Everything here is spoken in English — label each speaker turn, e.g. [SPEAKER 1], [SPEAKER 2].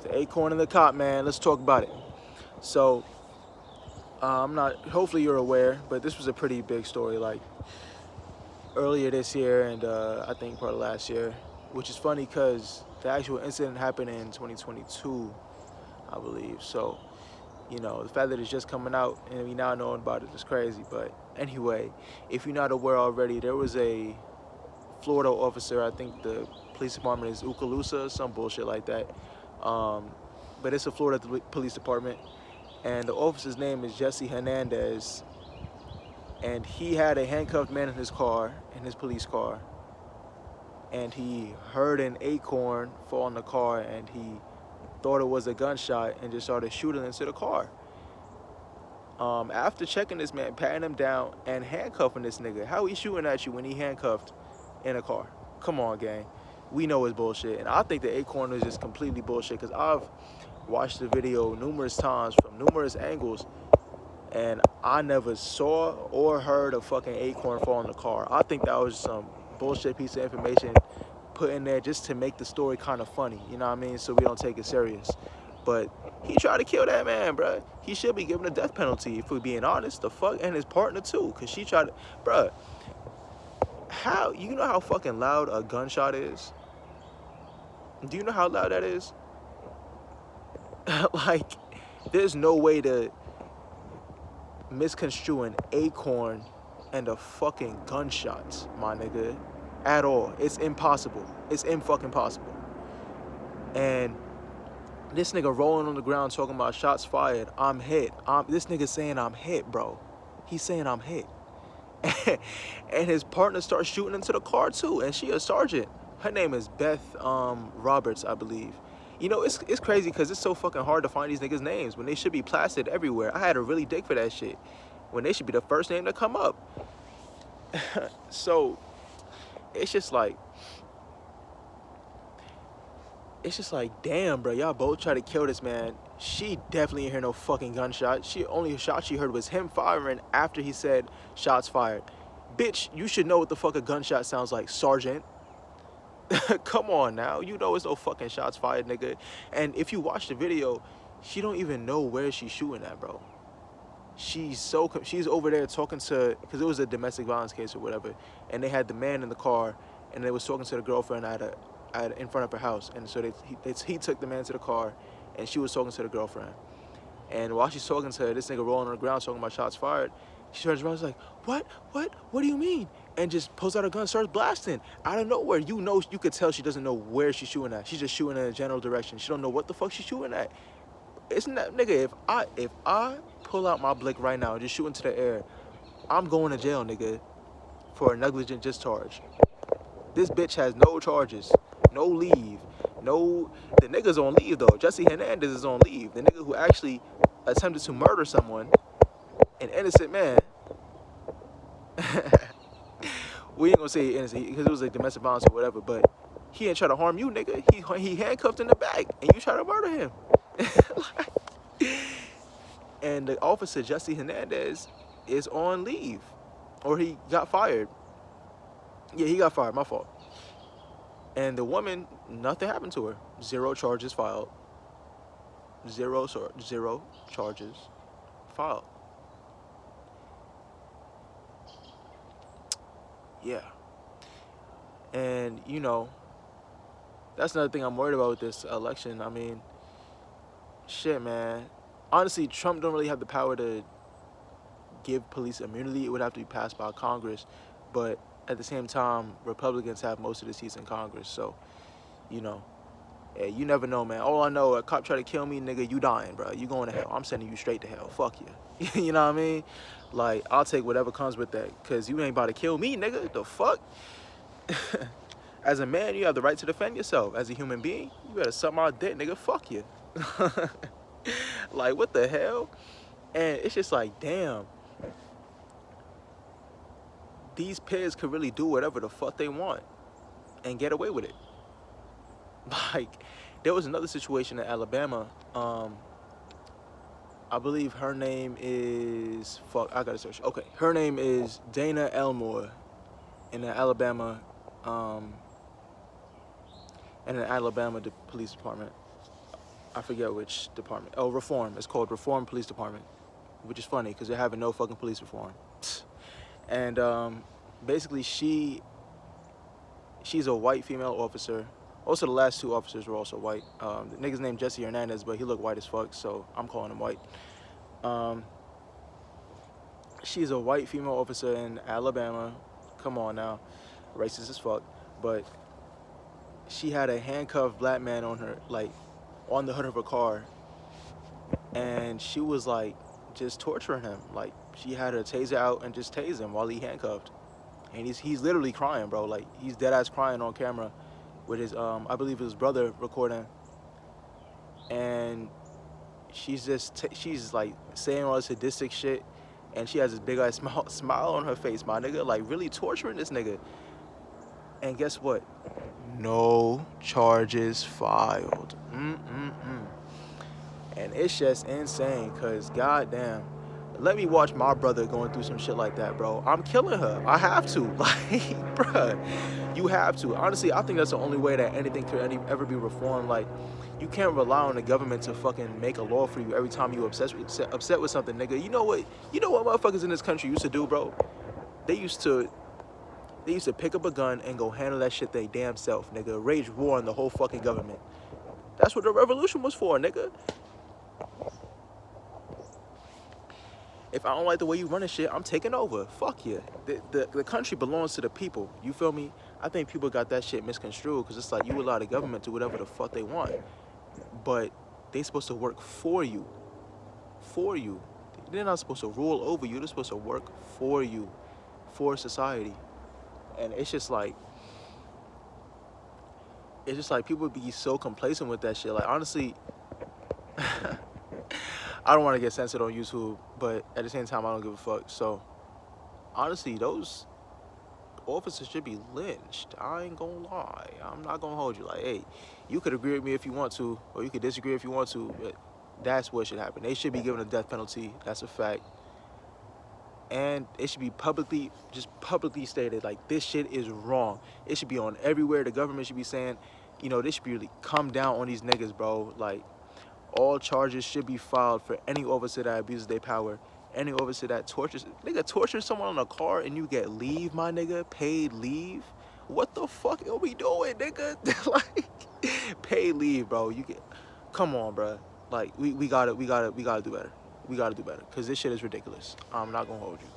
[SPEAKER 1] The Acorn and The Cop, man. Let's talk about it. So, I'm not, hopefully you're aware, but this was a pretty big story, like, earlier this year and I think part of last year, which is funny because the actual incident happened in 2022, I believe. So, the fact that it's just coming out and we now know about it is crazy. But anyway, if you're not aware already, there was a Florida officer, I think the police department is Okaloosa, some bullshit like that. But it's a Florida police department, and the officer's name is Jesse Hernandez, and he had a handcuffed man in his car, in his police car, and he heard an acorn fall in the car, and he thought it was a gunshot and just started shooting into the car. After checking this man, patting him down, and handcuffing this nigga, how he shooting at you when he handcuffed in a car? Come on, gang. We know it's bullshit. And I think the acorn is just completely bullshit because I've watched the video numerous times from numerous angles, and I never saw or heard a fucking acorn fall in the car. I think that was some bullshit piece of information put in there just to make the story kind of funny, you know what I mean? So we don't take it serious. But he tried to kill that man, bruh. He should be given a death penalty, if we're being honest. The fuck, and his partner too, because she tried to, bruh. How, you know how fucking loud a gunshot is? Do you know how loud that is? Like, there's no way to misconstrue an acorn and a fucking gunshot, my nigga, at all. It's impossible. It's fucking possible. And this nigga rolling on the ground talking about shots fired. I'm hit. This nigga saying I'm hit, bro. He's saying I'm hit. And his partner starts shooting into the car too, and she a sergeant. Her name is Beth Roberts, I believe. It's crazy because it's so fucking hard to find these niggas' names when they should be plastered everywhere. I had to really dig for that shit when they should be the first name to come up. So it's just like, damn, bro, y'all both try to kill this man. She definitely didn't hear no fucking gunshot. Only shot she heard was him firing after he said shots fired. Bitch, you should know what the fuck a gunshot sounds like, sergeant. Come on now, you know it's no fucking shots fired, nigga. And if you watch the video, she don't even know where she's shooting at, bro. She's over there talking to, because it was a domestic violence case or whatever, and they had the man in the car, and they was talking to the girlfriend in front of her house, and so he took the man to the car, and she was talking to the girlfriend. And while she's talking to her, this nigga rolling on the ground talking about shots fired. She turns around and is like, what do you mean? And just pulls out a gun, starts blasting out of nowhere. You could tell she doesn't know where she's shooting at. She's just shooting in a general direction. She don't know what the fuck she's shooting at. Isn't that, nigga, if I pull out my blick right now and just shoot into the air, I'm going to jail, nigga, for a negligent discharge. This bitch has no charges, no leave, the nigga's on leave though. Jesse Hernandez is on leave. The nigga who actually attempted to murder someone, an innocent man. We ain't gonna say innocent because it was like domestic violence or whatever, but he ain't try to harm you, nigga. He handcuffed in the back and you try to murder him. And the officer, Jesse Hernandez, is on leave, or he got fired. Yeah, he got fired, my fault. And the woman, nothing happened to her. 0 charges filed. Zero charges filed. Yeah. And, that's another thing I'm worried about with this election. I mean, shit, man. Honestly, Trump don't really have the power to give police immunity. It would have to be passed by Congress. But at the same time, Republicans have most of the seats in Congress. So, hey, you never know, man. All I know, a cop try to kill me, nigga, you dying, bro. You going to hell. I'm sending you straight to hell. Fuck you. You know what I mean? Like, I'll take whatever comes with that. Because you ain't about to kill me, nigga. The fuck? As a man, you have the right to defend yourself. As a human being, you better suck my dick, nigga. Fuck you. Like, what the hell? And it's just like, damn. These pigs could really do whatever the fuck they want and get away with it. Like, there was another situation in Alabama. I believe her name is, I gotta search. Okay, her name is Dana Elmore in the Alabama, the police department. I forget which department. Oh, Reform. It's called Reform Police Department, which is funny because they're having no fucking police reform. And basically, she's a white female officer. Also, the last two officers were also white. The nigga's named Jesse Hernandez, but he looked white as fuck, so I'm calling him white. Um, she's a white female officer in Alabama. Come on now, racist as fuck. But she had a handcuffed black man on her, like, on the hood of her car, and she was like just torturing him. Like, she had her taser out and just tased him while he handcuffed, and he's literally crying, bro. Like, he's dead ass crying on camera with his I believe his brother recording, and she's like saying all this sadistic shit, and she has this big ass smile on her face, my nigga, like really torturing this nigga. And guess what? No charges filed. And it's just insane, cause goddamn, let me watch my brother going through some shit like that, bro. I'm killing her. I have to. Like, bruh, you have to. Honestly, I think that's the only way that anything could ever be reformed. Like, you can't rely on the government to fucking make a law for you every time you upset with something, nigga. You know what motherfuckers in this country used to do, bro? They used to pick up a gun and go handle that shit they damn self, nigga. Rage war on the whole fucking government. That's what the revolution was for, nigga. If I don't like the way you running shit, I'm taking over. Fuck you. The country belongs to the people. You feel me? I think people got that shit misconstrued, because it's like you allow the government to do whatever the fuck they want. But they supposed to work for you. For you. They're not supposed to rule over you. They're supposed to work for you. For society. And it's just like people be so complacent with that shit. Like, honestly, I don't want to get censored on YouTube, but at the same time, I don't give a fuck. So, honestly, those officers should be lynched. I ain't gonna lie. I'm not gonna hold you. Like, hey, you could agree with me if you want to, or you could disagree if you want to, but that's what should happen. They should be given a death penalty. That's a fact. And it should be publicly stated, like, this shit is wrong. It should be on everywhere. The government should be saying, you know, they should be really come down on these niggas, bro. Like, all charges should be filed for any officer that abuses their power, any officer that tortures someone on a car and you get leave, my nigga, paid leave. What the fuck are we doing, nigga? Like, paid leave, bro. Come on, bro. Like, we gotta do better. We gotta do better, because this shit is ridiculous. I'm not gonna hold you.